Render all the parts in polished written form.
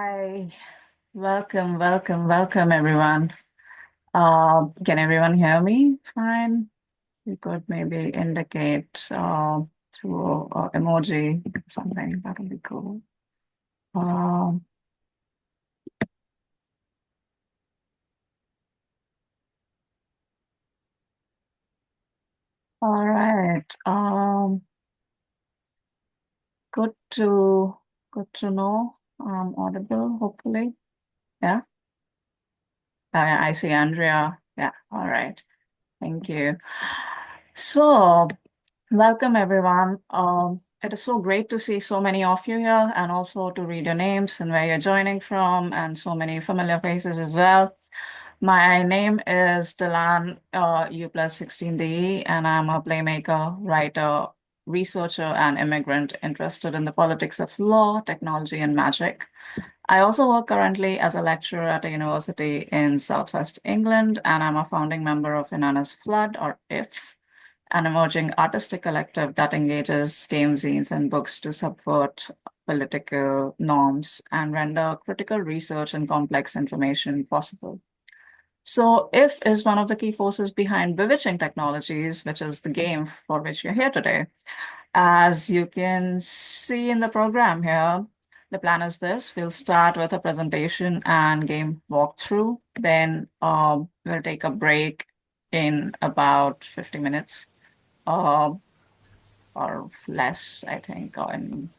Hi, welcome, everyone. Can everyone hear me? Fine. You could maybe indicate through emoji or something. That would be cool. Um, all right. Good to good to know. Audible, hopefully. Yeah. I see Andrea. Yeah. All right. Thank you. So, welcome everyone. It is so great to see so many of you here and also to read your names and where you're joining from and so many familiar faces as well. My name is Delan U plus 16DE and I'm a playmaker, writer, researcher, and immigrant interested in the politics of law, technology, and magic. I also work currently as a lecturer at a university in Southwest England, and I'm a founding member of Inana's Flood, or IF, an emerging artistic collective that engages game zines and books to subvert political norms and render critical research and complex information possible. So, IF is one of the key forces behind Bewitching Technologies, which is the game for which you're here today. As you can see in the program here, the plan is this. We'll start with a presentation and game walkthrough. Then we'll take a break in about 50 minutes uh, or less, I think, or in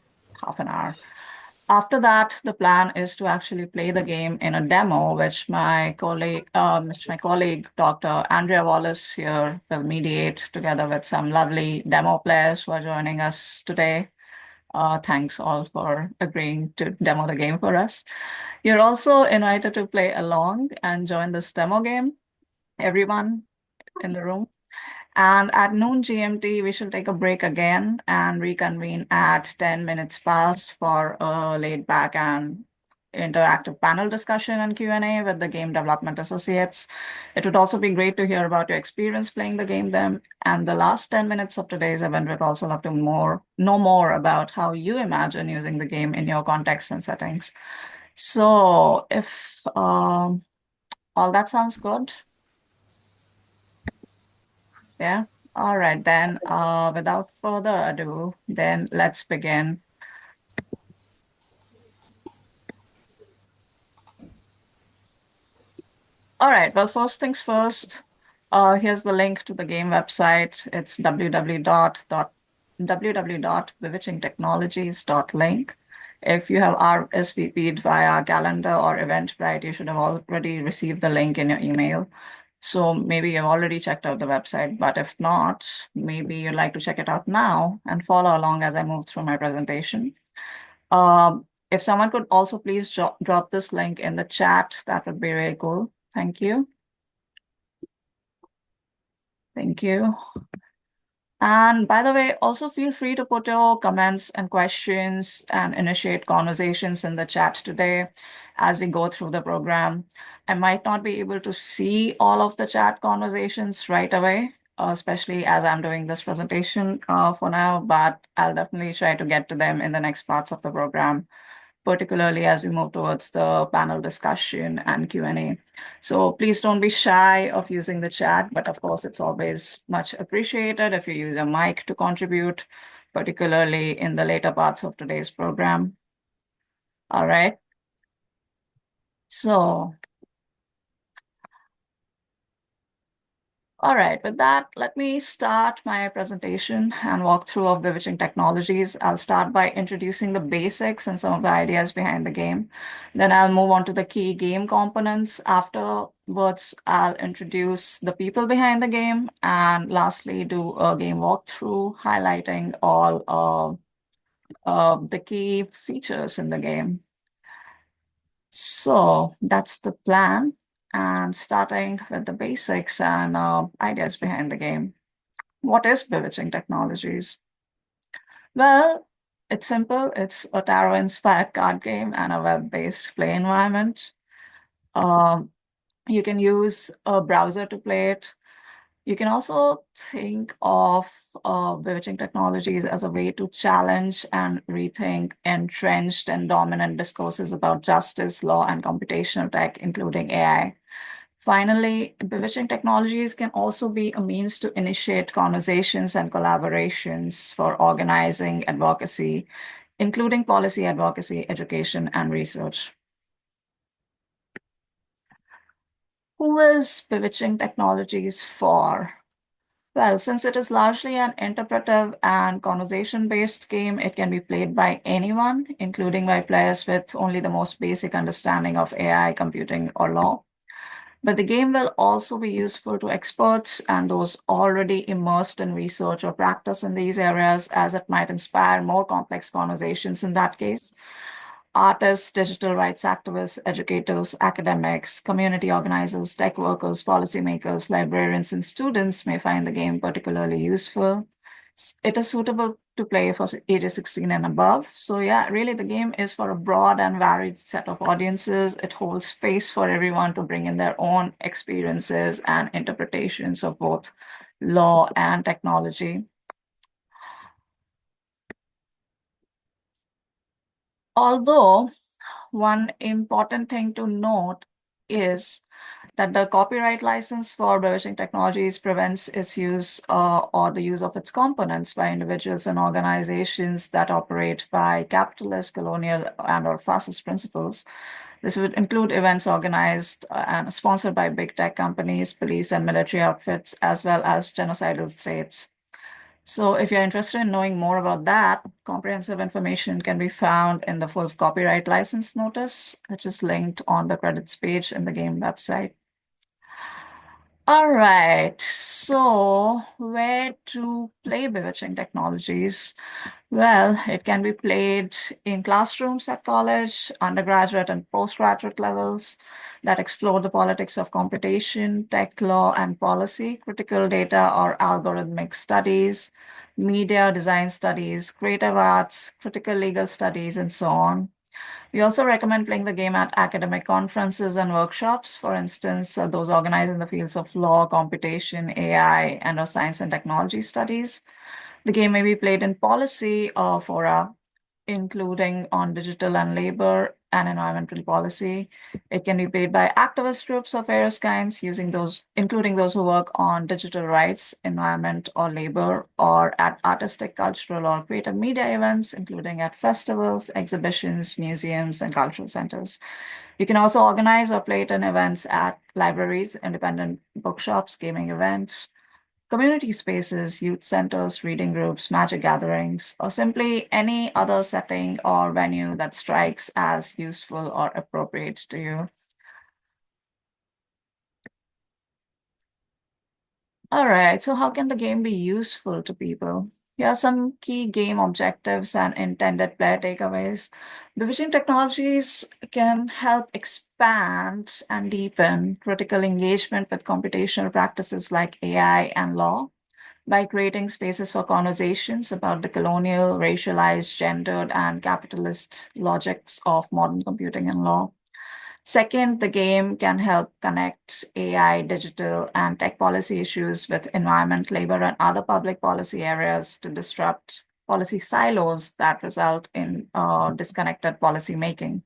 half an hour. After that, the plan is to actually play the game in a demo, which my colleague, Dr. Andrea Wallace here will mediate together with some lovely demo players who are joining us today. Thanks all for agreeing to demo the game for us. You're also invited to play along and join this demo game, everyone in the room. And at noon GMT, we shall take a break again and reconvene at 10 minutes past for a laid back and interactive panel discussion and Q&A with the game development associates. It would also be great to hear about your experience playing the game then. And the last 10 minutes of today's event, we'd also love to know more about how you imagine using the game in your context and settings. So if all that sounds good, yeah. All right, then, without further ado, then let's begin. All right, well, first things first, here's the link to the game website. It's www.bewitchingtechnologies.link. If you have RSVP'd via calendar or Eventbrite, you should have already received the link in your email. So maybe you've already checked out the website, but if not, maybe you'd like to check it out now and follow along as I move through my presentation. If someone could also please drop this link in the chat, that would be really cool. Thank you. Thank you. And by the way, also feel free to put your comments and questions and initiate conversations in the chat today as we go through the program. I might not be able to see all of the chat conversations right away, especially as I'm doing this presentation for now, but I'll definitely try to get to them in the next parts of the program, particularly as we move towards the panel discussion and Q&A. So please don't be shy of using the chat, but of course, it's always much appreciated if you use a mic to contribute, particularly in the later parts of today's program. All right. So all right, with that, let me start my presentation and walkthrough of Bewitching Technologies. I'll start by introducing the basics and some of the ideas behind the game. Then I'll move on to the key game components. Afterwards, I'll introduce the people behind the game. And lastly, do a game walkthrough highlighting all the key features in the game. So that's the plan, and starting with the basics and ideas behind the game. What is Bewitching Technologies? Well, it's simple. It's a tarot-inspired card game and a web-based play environment. Um, you can use a browser to play it. You can also think of bewitching technologies as a way to challenge and rethink entrenched and dominant discourses about justice, law, and computational tech, including AI. Finally, bewitching technologies can also be a means to initiate conversations and collaborations for organizing advocacy, including policy advocacy, education, and research. Who is bewitching technologies for? Well, since it is largely an interpretive and conversation-based game, it can be played by anyone, including by players with only the most basic understanding of AI, computing, or law. But the game will also be useful to experts and those already immersed in research or practice in these areas, as it might inspire more complex conversations in that case. Artists, digital rights activists, educators, academics, community organizers, tech workers, policymakers, librarians, and students may find the game particularly useful. It is suitable to play for ages 16 and above. So, yeah, really, the game is for a broad and varied set of audiences. It holds space for everyone to bring in their own experiences and interpretations of both law and technology. Although, one important thing to note is that the copyright license for publishing technologies prevents its use or the use of its components by individuals and organizations that operate by capitalist, colonial, and or fascist principles. This would include events organized and sponsored by big tech companies, police and military outfits, as well as genocidal states. So if you're interested in knowing more about that, comprehensive information can be found in the full copyright license notice, which is linked on the credits page in the game website. All right, so where to play bewitching technologies? Well, it can be played in classrooms at college, undergraduate and postgraduate levels that explore the politics of computation, tech law, and policy, critical data or algorithmic studies, media design studies, creative arts, critical legal studies, and so on. We also recommend playing the game at academic conferences and workshops, for instance, those organized in the fields of law, computation, AI, and or science and technology studies. The game may be played in policy fora, including on digital and labor and environmental policy. It can be played by activist groups of various kinds, using those, including those who work on digital rights, environment, or labor, or at artistic, cultural, or creative media events, including at festivals, exhibitions, museums, and cultural centers. You can also organize or play it in events at libraries, independent bookshops, gaming events, community spaces, youth centers, reading groups, magic gatherings, or simply any other setting or venue that strikes as useful or appropriate to you. All right, so how can the game be useful to people? Here are some key game objectives and intended player takeaways. Bewitching technologies can help expand and deepen critical engagement with computational practices like AI and law by creating spaces for conversations about the colonial, racialized, gendered, and capitalist logics of modern computing and law. Second, the game can help connect AI, digital, and tech policy issues with environment, labor, and other public policy areas to disrupt policy silos that result in disconnected policy making.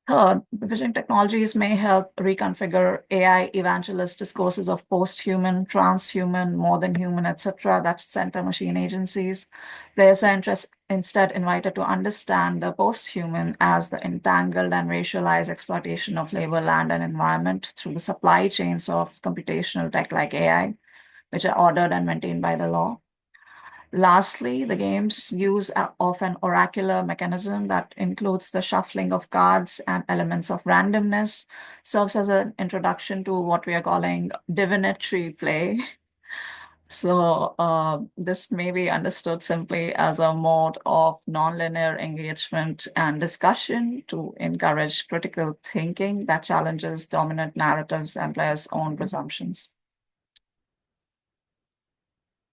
Third, vision technologies may help reconfigure AI evangelist discourses of post-human, transhuman, more than human, etc. that center machine agencies. Players are instead invited to understand the post-human as the entangled and racialized exploitation of labor, land, and environment through the supply chains of computational tech like AI, which are ordered and maintained by the law. Lastly, the game's use of an oracular mechanism that includes the shuffling of cards and elements of randomness serves as an introduction to what we are calling divinatory play. So, this may be understood simply as a mode of nonlinear engagement and discussion to encourage critical thinking that challenges dominant narratives and players' own presumptions.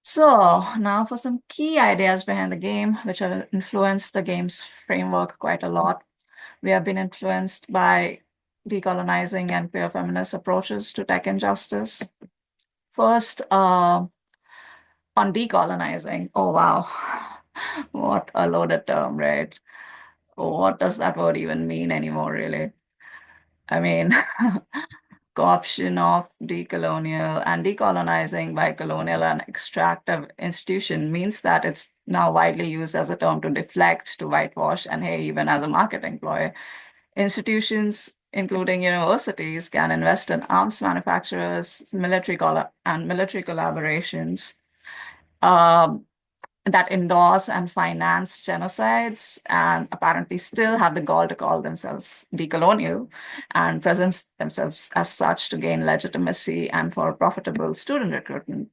So now for some key ideas behind the game, which have influenced the game's framework quite a lot. We have been influenced by decolonizing and queer feminist approaches to tech injustice. First, on decolonizing. Oh, wow. What a loaded term, right? What does that word even mean anymore, really? I mean, co-option of decolonial and decolonizing by colonial and extractive institution means that it's now widely used as a term to deflect, to whitewash, and hey, even as a marketing ploy. Institutions, including universities, can invest in arms manufacturers, and military collaborations. Um, that endorse and finance genocides and apparently still have the gall to call themselves decolonial and present themselves as such to gain legitimacy and for profitable student recruitment.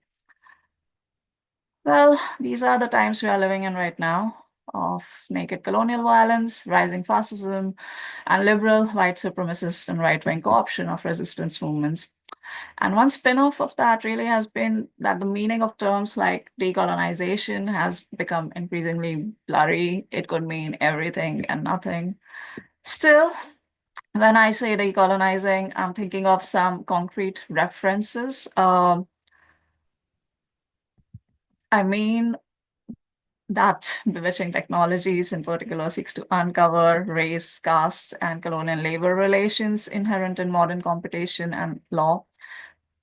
Well, these are the times we are living in right now of naked colonial violence, rising fascism, and liberal white supremacist and right wing co option of resistance movements. And one spin-off of that really has been that the meaning of terms like decolonization has become increasingly blurry. It could mean everything and nothing. Still, when I say decolonizing, I'm thinking of some concrete references. I mean that bewitching technologies in particular seeks to uncover race, caste, and colonial labor relations inherent in modern competition and law.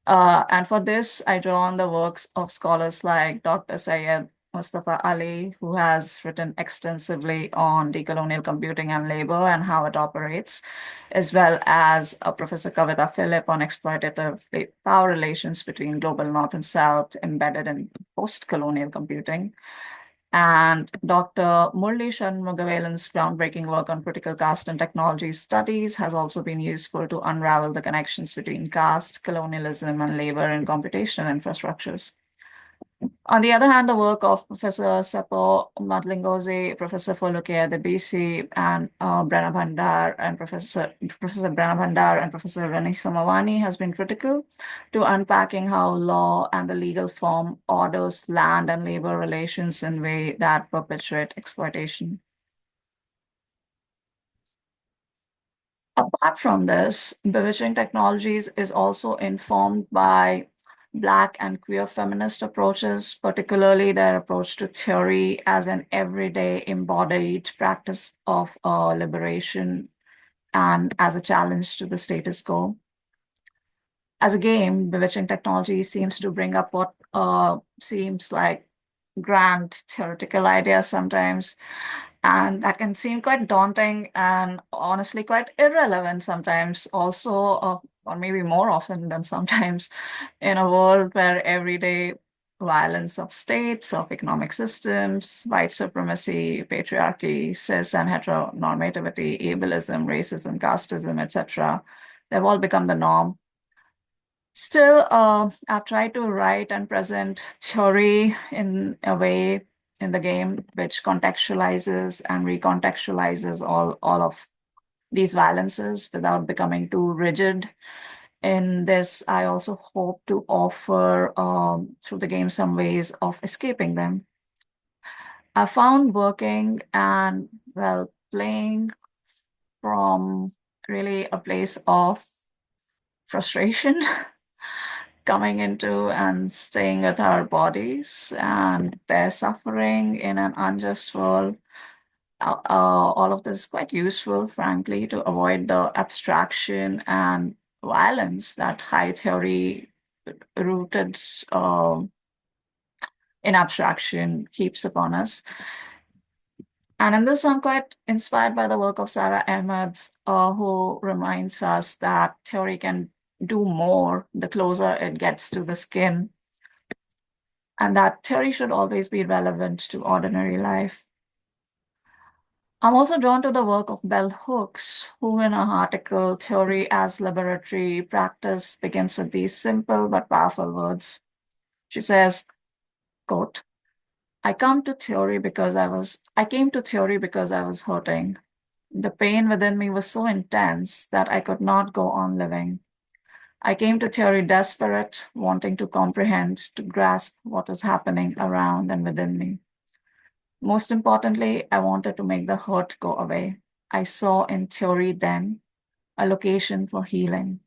And for this, I draw on the works of scholars like Dr. Syed Mustafa Ali, who has written extensively on decolonial computing and labor and how it operates, as well as Professor Kavita Philip on exploitative power relations between global North and South embedded in post-colonial computing. And Dr. Murli Shanmugavelan's groundbreaking work on critical caste and technology studies has also been useful to unravel the connections between caste, colonialism, and labor in computational infrastructures. On the other hand, the work of Professor Seppo Madlingozi, Professor Foluke Debisi, and Brenna Bhandar and Professor Brenna Bhandar and Professor Rani Samavani has been critical to unpacking how law and the legal form orders land and labor relations in way that perpetuate exploitation. Apart from this, bewitching technologies is also informed by Black and queer feminist approaches, particularly their approach to theory as an everyday embodied practice of liberation and as a challenge to the status quo. As a game, bewitching technology seems to bring up what seems like grand theoretical ideas sometimes, and that can seem quite daunting and honestly quite irrelevant sometimes, also, or maybe more often than sometimes, in a world where everyday violence of states, of economic systems, white supremacy, patriarchy, cis and heteronormativity, ableism, racism, casteism, etc., they've all become the norm. Still, I've tried to write and present theory in a way in the game which contextualizes and recontextualizes all of these violences without becoming too rigid. In this, I also hope to offer through the game some ways of escaping them. I found working and, well, playing from really a place of frustration coming into and staying with our bodies and their suffering in an unjust world. All of this is quite useful, frankly, to avoid the abstraction and violence that high theory rooted in abstraction keeps upon us. And in this, I'm quite inspired by the work of Sarah Ahmed, who reminds us that theory can do more the closer it gets to the skin, and that theory should always be relevant to ordinary life. I'm also drawn to the work of Bell Hooks, who in her article, Theory as Liberatory Practice, begins with these simple but powerful words. She says, quote, I came to theory because I was hurting. The pain within me was so intense that I could not go on living. I came to theory desperate, wanting to comprehend, to grasp what was happening around and within me. Most importantly, I wanted to make the hurt go away. I saw in theory then a location for healing.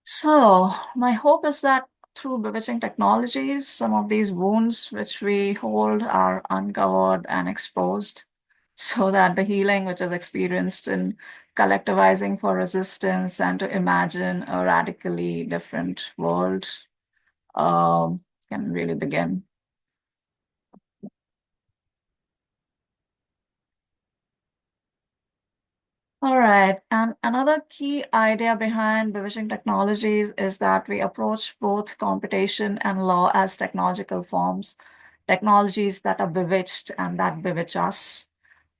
So, my hope is that through bewitching technologies, some of these wounds which we hold are uncovered and exposed, so that the healing which is experienced in collectivizing for resistance and to imagine a radically different world um, can really begin. All right. And another key idea behind bewitching technologies is that we approach both computation and law as technological forms, technologies that are bewitched and that bewitch us.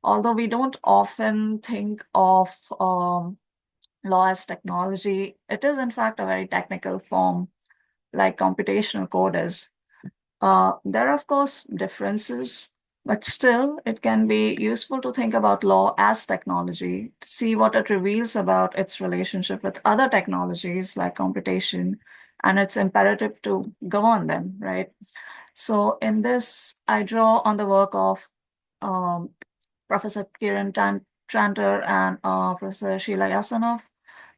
Although we don't often think of law as technology, it is in fact a very technical form, like computational code is. There are, of course, differences, but still, it can be useful to think about law as technology, to see what it reveals about its relationship with other technologies like computation, and it's imperative to govern them, right? So, in this, I draw on the work of um, Professor Tranter and Professor Sheila Yasanov.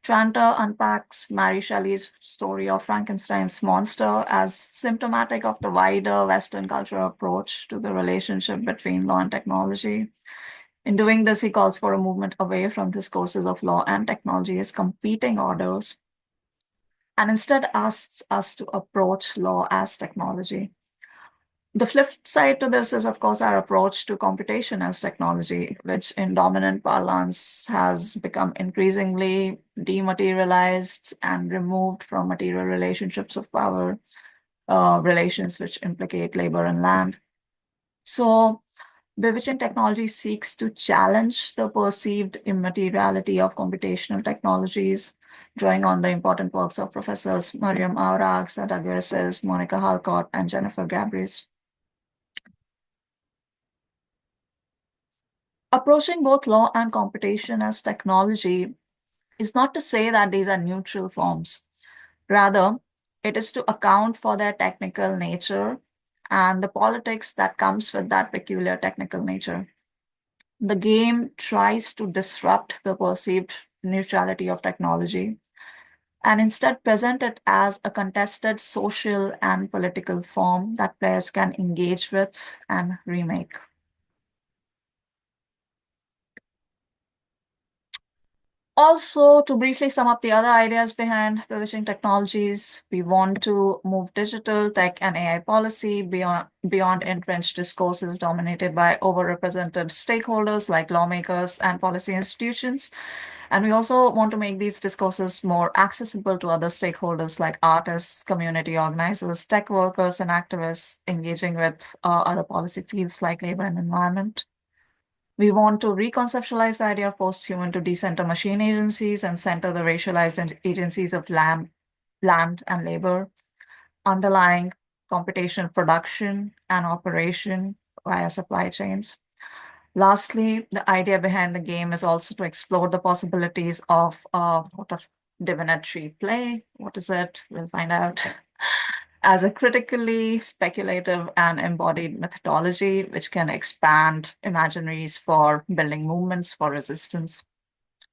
Tranter unpacks Mary Shelley's story of Frankenstein's monster as symptomatic of the wider Western cultural approach to the relationship between law and technology. In doing this, he calls for a movement away from discourses of law and technology as competing orders and instead asks us to approach law as technology. The flip side to this is, of course, our approach to computation as technology, which in dominant parlance has become increasingly dematerialized and removed from material relationships of power, relations which implicate labor and land. So, Bewitching technology seeks to challenge the perceived immateriality of computational technologies, drawing on the important works of Professors Mariam Aurag, Sada Gurses, Monica Halcott, and Jennifer Gabrys. Approaching both law and computation as technology is not to say that these are neutral forms. Rather, it is to account for their technical nature and the politics that comes with that peculiar technical nature. The game tries to disrupt the perceived neutrality of technology and instead present it as a contested social and political form that players can engage with and remake. Also, to briefly sum up the other ideas behind Bewitching Technologies, we want to move digital tech and AI policy beyond entrenched discourses dominated by overrepresented stakeholders like lawmakers and policy institutions. And we also want to make these discourses more accessible to other stakeholders like artists, community organizers, tech workers, and activists engaging with other policy fields like labor and environment. We want to reconceptualize the idea of post-human to decenter machine agencies and center the racialized agencies of land and labor, underlying computational production and operation via supply chains. Lastly, the idea behind the game is also to explore the possibilities of what a divinatory play. What is it? We'll find out. As a critically speculative and embodied methodology, which can expand imaginaries for building movements for resistance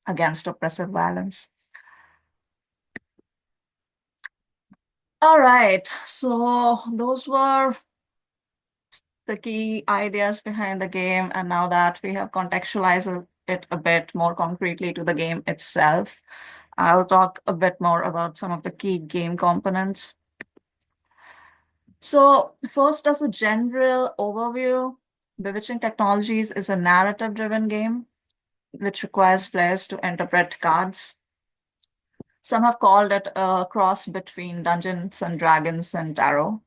against oppressive violence. All right, so those were the key ideas behind the game. And now that we have contextualized it a bit more concretely to the game itself, I'll talk a bit more about some of the key game components. So, first, as a general overview, Bewitching Technologies is a narrative driven game which requires players to interpret cards. Some have called it a cross between Dungeons and Dragons and Tarot.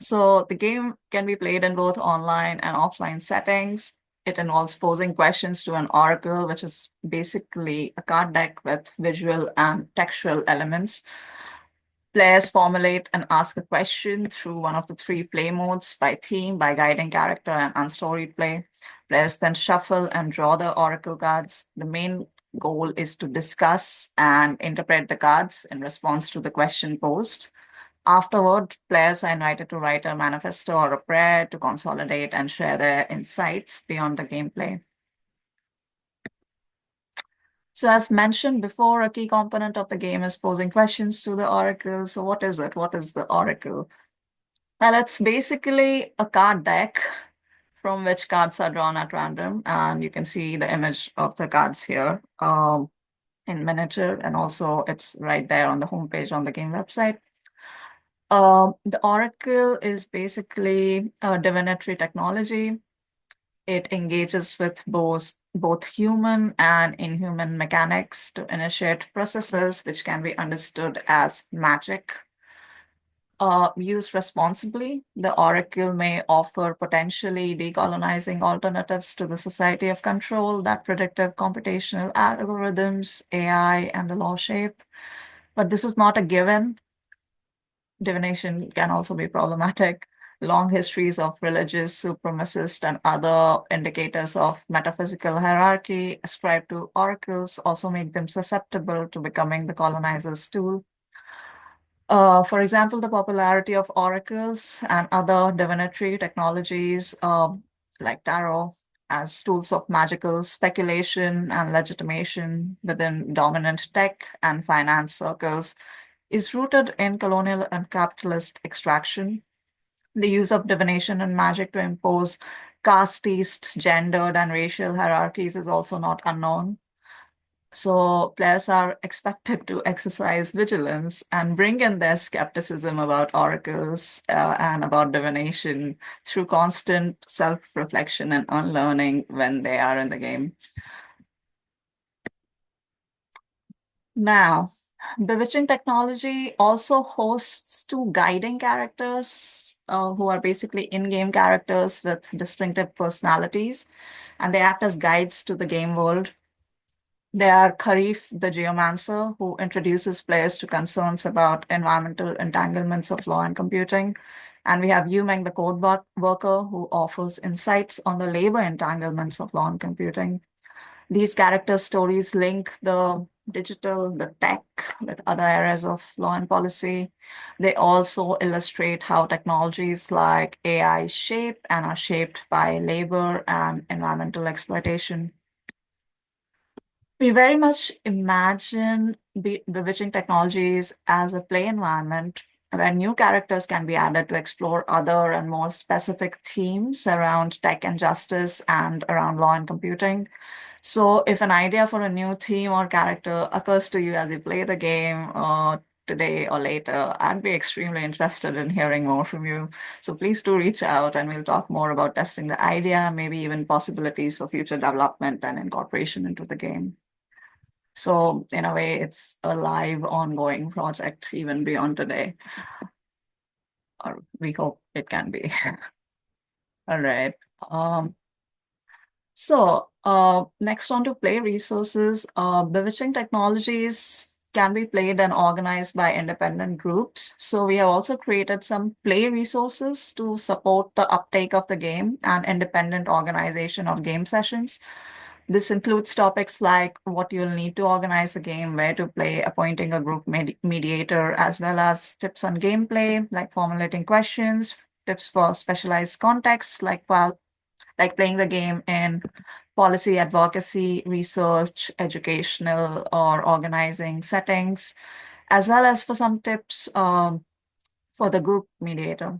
So the game can be played in both online and offline settings. It involves posing questions to an oracle, which is basically a card deck with visual and textual elements. Players formulate and ask a question through one of the three play modes by theme, by guiding character, and unstoried play. Players then shuffle and draw the oracle cards. The main goal is to discuss and interpret the cards in response to the question posed. Afterward, players are invited to write a manifesto or a prayer to consolidate and share their insights beyond the gameplay. So as mentioned before, a key component of the game is posing questions to the oracle. So what is it? What is the oracle? Well, it's basically a card deck from which cards are drawn at random. And you can see the image of the cards here in miniature. And also it's right there on the homepage on the game website. The oracle is basically a divinatory technology. It engages with both human and inhuman mechanics to initiate processes which can be understood as magic. Used responsibly, the oracle may offer potentially decolonizing alternatives to the society of control that predictive computational algorithms, AI, and the law shape. But this is not a given. Divination can also be problematic. Long histories of religious supremacist and other indicators of metaphysical hierarchy ascribed to oracles also make them susceptible to becoming the colonizer's tool. For example, the popularity of oracles and other divinatory technologies like tarot as tools of magical speculation and legitimation within dominant tech and finance circles is rooted in colonial and capitalist extraction. The use of divination and magic to impose casteist, gendered, and racial hierarchies is also not unknown. So players are expected to exercise vigilance and bring in their skepticism about oracles and about divination through constant self-reflection and unlearning when they are in the game. Now, Bewitching technology also hosts two guiding characters who are basically in-game characters with distinctive personalities, and they act as guides to the game world. They are Kharif, the geomancer, who introduces players to concerns about environmental entanglements of law and computing. And we have Yumeng, the code worker, who offers insights on the labor entanglements of law and computing. These character stories link the digital, the tech, with other areas of law and policy. They also illustrate how technologies like AI shape and are shaped by labor and environmental exploitation. We very much imagine bewitching technologies as a play environment where new characters can be added to explore other and more specific themes around tech and justice and around law and computing. So, if an idea for a new theme or character occurs to you as you play the game, today or later, I'd be extremely interested in hearing more from you. So please do reach out and we'll talk more about testing the idea, maybe even possibilities for future development and incorporation into the game. So in a way, it's a live, ongoing project even beyond today, or we hope it can be. All right. Next on to play resources, bewitching technologies can be played and organized by independent groups. So we have also created some play resources to support the uptake of the game and independent organization of game sessions. This includes topics like what you'll need to organize a game, where to play, appointing a group mediator, as well as tips on gameplay, like formulating questions, tips for specialized contexts, like playing the game in policy advocacy, research, educational, or organizing settings, as well as for some tips for the group mediator.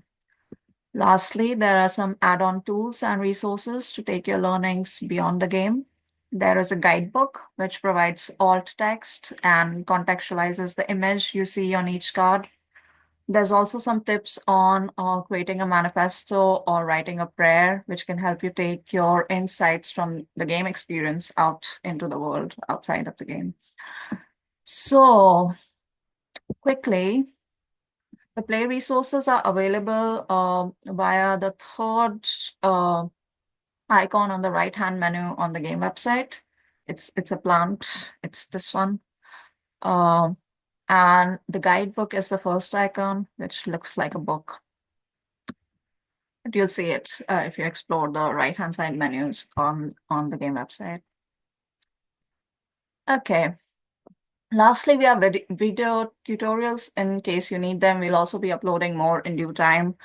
Lastly, there are some add-on tools and resources to take your learnings beyond the game. There is a guidebook which provides alt text and contextualizes the image you see on each card. There's also some tips on creating a manifesto or writing a prayer, which can help you take your insights from the game experience out into the world outside of the game. So, quickly, the play resources are available via the third icon on the right-hand menu on the game website. It's a plant. It's this one. Um, and the guidebook is the first icon, which looks like a book. But you'll see it if you explore the right-hand side menus on the game website. Okay. Lastly, we have video tutorials in case you need them. We'll also be uploading more in due time.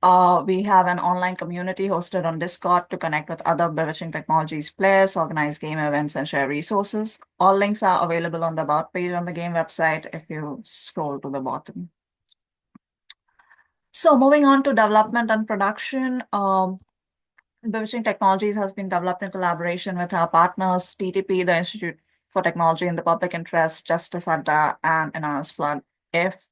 We have an online community hosted on Discord to connect with other Bewitching Technologies players, organize game events, and share resources. All links are available on the About page on the game website if you scroll to the bottom. So moving on to development and production, Bewitching Technologies has been developed in collaboration with our partners, TTP, the Institute for Technology in the Public Interest, Justice Adda, and Anonymous Flood. If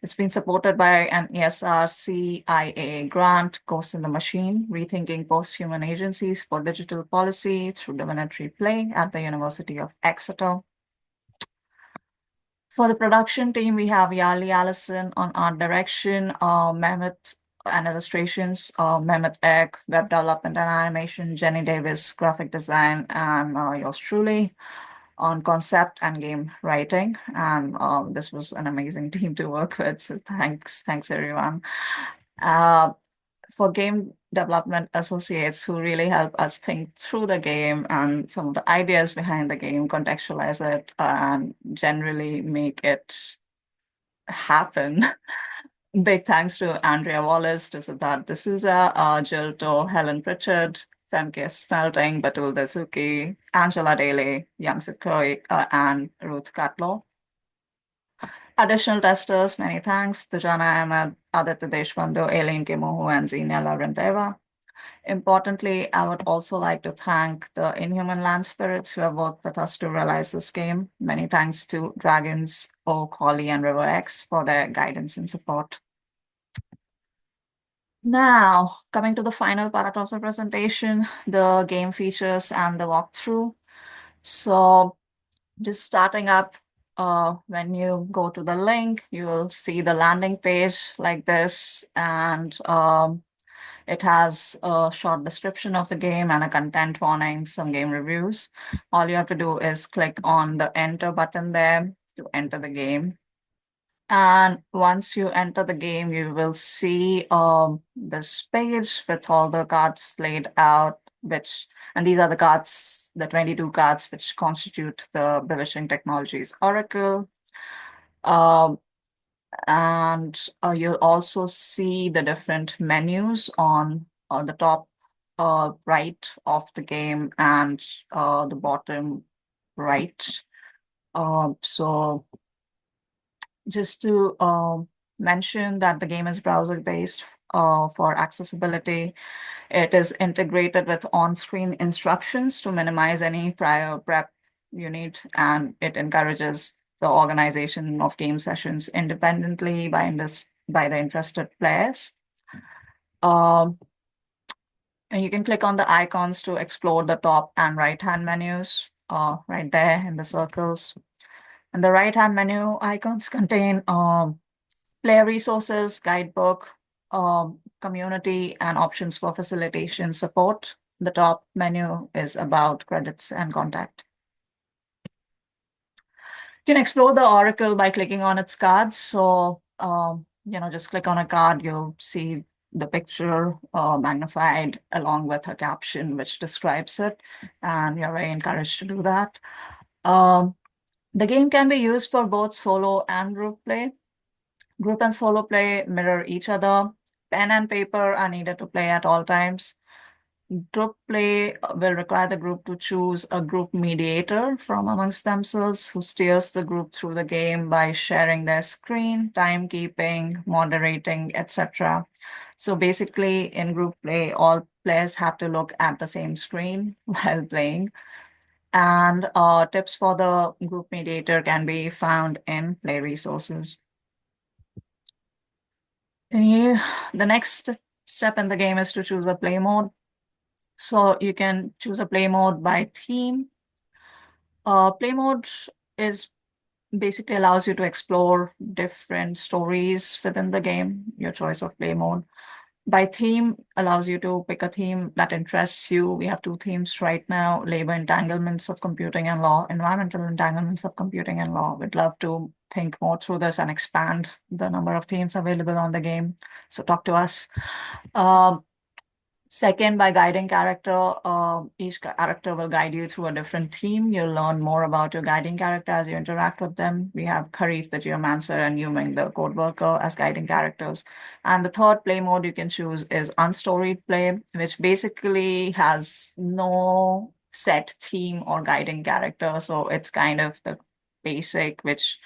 it's been supported by an ESR CIA grant, Ghost in the Machine, Rethinking Post-Human Agencies for Digital Policy through Divinatory Play at the University of Exeter. For the production team, we have Yarli Allison on art direction, Mehmet and illustrations, Mehmet Ek, web development and animation, Jenny Davis, graphic design, and yours truly on concept and game writing. And this was an amazing team to work with. So thanks everyone. Uh, for game development associates who really help us think through the game and some of the ideas behind the game, contextualize it, and generally make it happen. Big thanks to Andrea Wallace, to Siddharth D'Souza, Jill To, Helen Pritchard, Femke Smelting, Batul Desuki, Angela Daly, Young Sukhoi, and Ruth Catlow. Additional testers, many thanks, Tujana Ahmed, Aditya Deshpande, Aileen Kemohu, and Zina Lavrenteva. Importantly, I would also like to thank the Inhuman Land Spirits who have worked with us to realize this game. Many thanks to Dragons, Oak, Holly, and River X for their guidance and support. Now, coming to the final part of the presentation, the game features and the walkthrough. So just starting up, when you go to the link, you will see the landing page like this, and it has a short description of the game and a content warning, some game reviews. All you have to do is click on the enter button there to enter the game. And once you enter the game, you will see this page with all the cards laid out, and these are the cards, the 22 cards, which constitute the Bewitching Technologies Oracle. Um, and you'll also see the different menus on the top right of the game and the bottom right. So just to mention that the game is browser-based for accessibility. It is integrated with on-screen instructions to minimize any prior prep you need, and it encourages the organization of game sessions independently by the interested players. And you can click on the icons to explore the top and right-hand menus right there in the circles. And the right-hand menu icons contain player resources, guidebook, community, and options for facilitation support. The top menu is about credits and contact. You can explore the Oracle by clicking on its cards. So, just click on a card, you'll see the picture magnified along with a caption which describes it. And you're very encouraged to do that. The game can be used for both solo and group play. Group and solo play mirror each other. Pen and paper are needed to play at all times. Group play will require the group to choose a group mediator from amongst themselves who steers the group through the game by sharing their screen, timekeeping, moderating, etc. So basically, in group play, all players have to look at the same screen while playing. And tips for the group mediator can be found in play resources. The next step in the game is to choose a play mode. So you can choose a play mode by theme. Play mode is basically allows you to explore different stories within the game, your choice of play mode. By theme allows you to pick a theme that interests you. We have two themes right now: labor entanglements of computing and law, environmental entanglements of computing and law. We'd love to think more through this and expand the number of themes available on the game. So talk to us. Um, Second, by guiding character, each character will guide you through a different theme. You'll learn more about your guiding character as you interact with them. We have Kharif, the geomancer, and Yuming, the code worker, as guiding characters. And the third play mode you can choose is unstoried play, which basically has no set theme or guiding character. So it's kind of the basic, which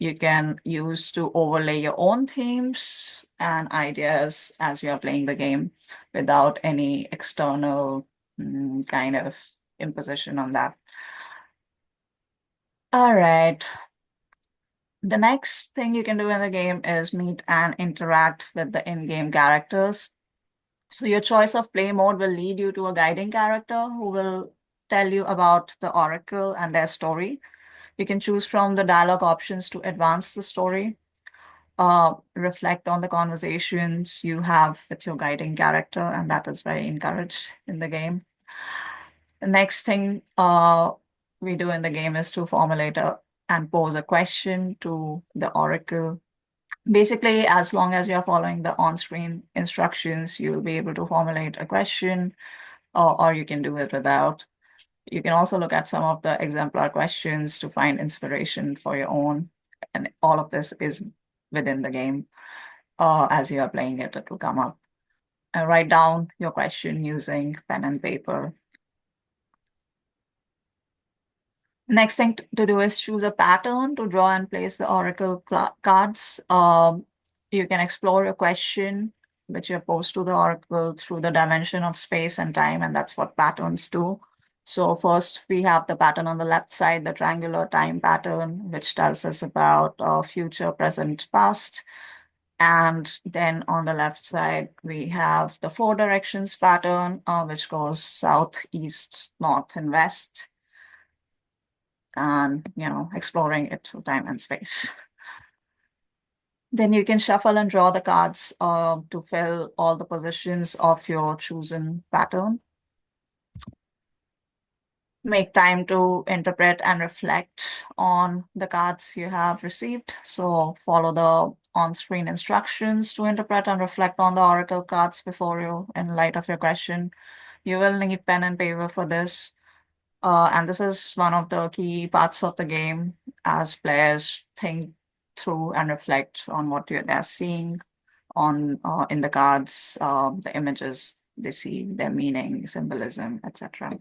you can use to overlay your own themes and ideas as you are playing the game without any external kind of imposition on that. All right. The next thing you can do in the game is meet and interact with the in-game characters. So your choice of play mode will lead you to a guiding character who will tell you about the Oracle and their story. You can choose from the dialogue options to advance the story, reflect on the conversations you have with your guiding character, and that is very encouraged in the game. The next thing we do in the game is to formulate and pose a question to the oracle. Basically, as long as you're following the on-screen instructions, you'll be able to formulate a question, or you can do it without. You can also look at some of the exemplar questions to find inspiration for your own. And all of this is within the game. As you are playing it, it will come up. And write down your question using pen and paper. Next thing to do is choose a pattern to draw and place the oracle cards. You can explore your question, which you pose to the oracle through the dimension of space and time, and that's what patterns do. So first we have the pattern on the left side, the triangular time pattern, which tells us about future, present, past. And then on the left side, we have the four directions pattern, which goes south, east, north, and west, and exploring it through time and space. Then you can shuffle and draw the cards to fill all the positions of your chosen pattern. Make time to interpret and reflect on the cards you have received. So follow the on-screen instructions to interpret and reflect on the oracle cards before you in light of your question. You will need pen and paper for this. And this is one of the key parts of the game as players think through and reflect on what they're seeing on in the cards, the images they see, their meaning, symbolism, etc.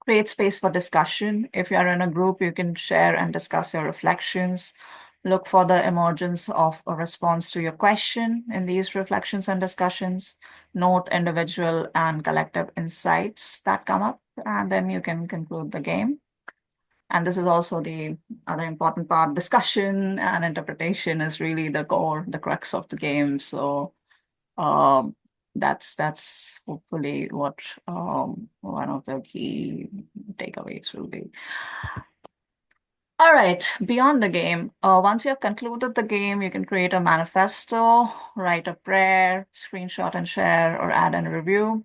Create space for discussion. If you're in a group, you can share and discuss your reflections. Look for the emergence of a response to your question in these reflections and discussions. Note individual and collective insights that come up, and then you can conclude the game. And this is also the other important part. Discussion and interpretation is really the core, the crux of the game. So um, that's hopefully what one of the key takeaways will be. All right, beyond the game, once you have concluded the game, you can create a manifesto, write a prayer, screenshot and share, or add and review.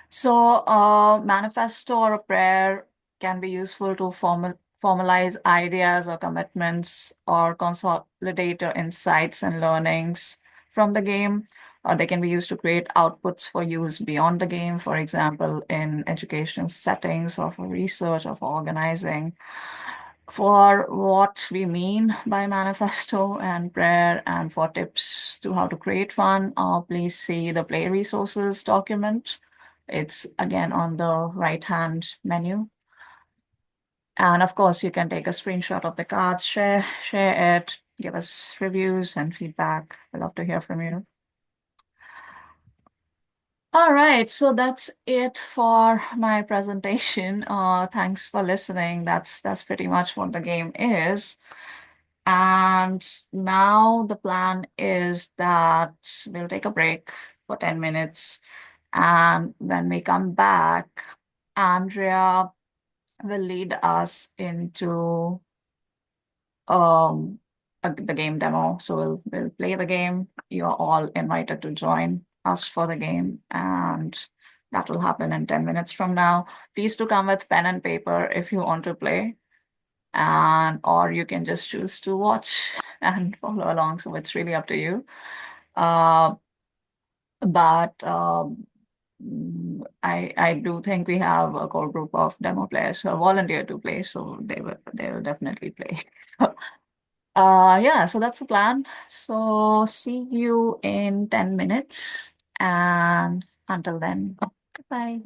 So, manifesto or a prayer can be useful to formalize ideas or commitments or consolidate your insights and learnings from the game. Or they can be used to create outputs for use beyond the game, for example, in educational settings or for research or for organizing. For what we mean by manifesto and prayer and for tips to how to create one, please see the Play Resources document. It's again on the right-hand menu. And of course, you can take a screenshot of the cards, share it, give us reviews and feedback. I'd love to hear from you. All right, so that's it for my presentation. Thanks for listening. That's pretty much what the game is. And now the plan is that we'll take a break for 10 minutes. And when we come back, Andrea will lead us into the game demo. So we'll play the game. You're all invited to join us for the game, and that will happen in 10 minutes from now. Please do come with pen and paper if you want to play, and or you can just choose to watch and follow along. So it's really up to you. Uh, But I do think we have a core group of demo players who have volunteered to play, so they will definitely play. Yeah, so that's the plan. So see you in 10 minutes, and until then, goodbye.